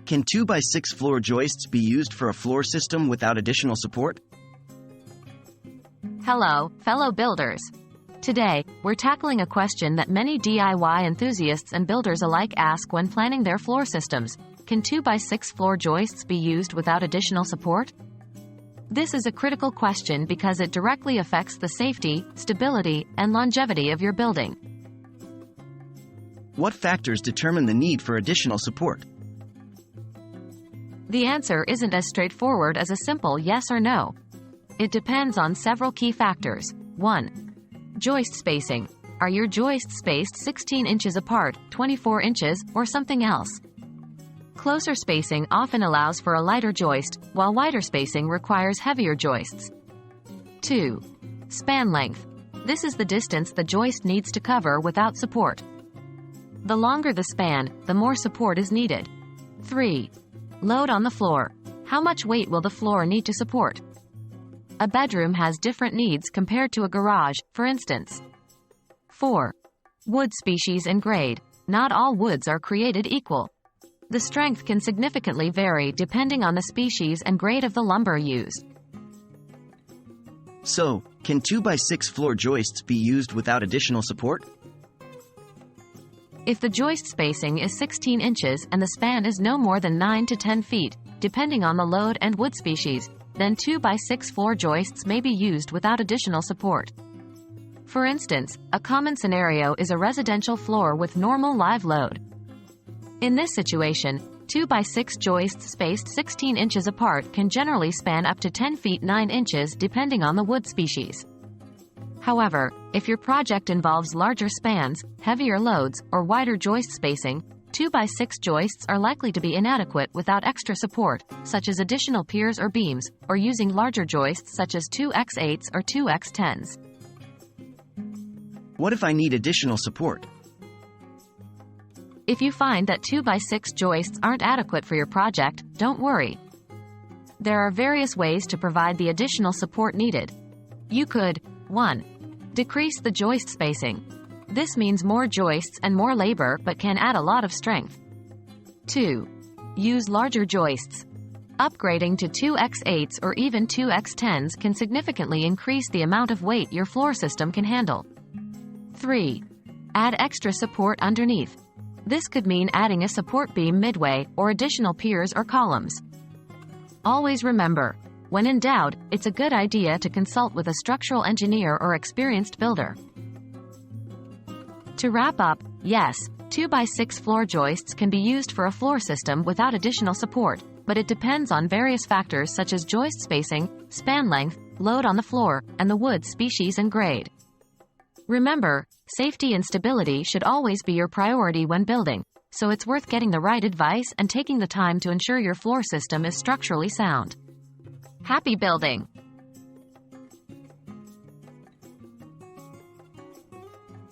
Can 2x6 floor joists be used for a floor system without additional support? Hello, fellow builders. Today, we're tackling a question that many DIY enthusiasts and builders alike ask when planning their floor systems. Can 2x6 floor joists be used without additional support? This is a critical question because it directly affects the safety, stability, and longevity of your building. What factors determine the need for additional support? The answer isn't as straightforward as a simple yes or no. It depends on several key factors. 1. Joist spacing. Are your joists spaced 16 inches apart, 24 inches, or something else? Closer spacing often allows for a lighter joist, while wider spacing requires heavier joists. 2. Span length. This is the distance the joist needs to cover without support. The longer the span, the more support is needed. 3. Load on the floor. How much weight will the floor need to support? A bedroom has different needs compared to a garage, for instance. 4. Wood species and grade. Not all woods are created equal. The strength can significantly vary depending on the species and grade of the lumber used. So, can 2x6 floor joists be used without additional support? If the joist spacing is 16 inches and the span is no more than 9 to 10 feet, depending on the load and wood species, then 2x6 floor joists may be used without additional support. For instance, a common scenario is a residential floor with normal live load. In this situation, 2x6 joists spaced 16 inches apart can generally span up to 10 feet 9 inches depending on the wood species. However, if your project involves larger spans, heavier loads, or wider joist spacing, 2x6 joists are likely to be inadequate without extra support, such as additional piers or beams, or using larger joists such as 2x8s or 2x10s. What if I need additional support? If you find that 2x6 joists aren't adequate for your project, don't worry. There are various ways to provide the additional support needed. You could 1. Decrease the joist spacing. This means more joists and more labor but can add a lot of strength. 2. Use larger joists. Upgrading to 2x8s or even 2x10s can significantly increase the amount of weight your floor system can handle. 3. Add extra support underneath. This could mean adding a support beam midway or additional piers or columns. Always remember, when in doubt, it's a good idea to consult with a structural engineer or experienced builder. To wrap up, yes, 2x6 floor joists can be used for a floor system without additional support, but it depends on various factors such as joist spacing, span length, load on the floor, and the wood species and grade. Remember, safety and stability should always be your priority when building, so it's worth getting the right advice and taking the time to ensure your floor system is structurally sound. Happy building!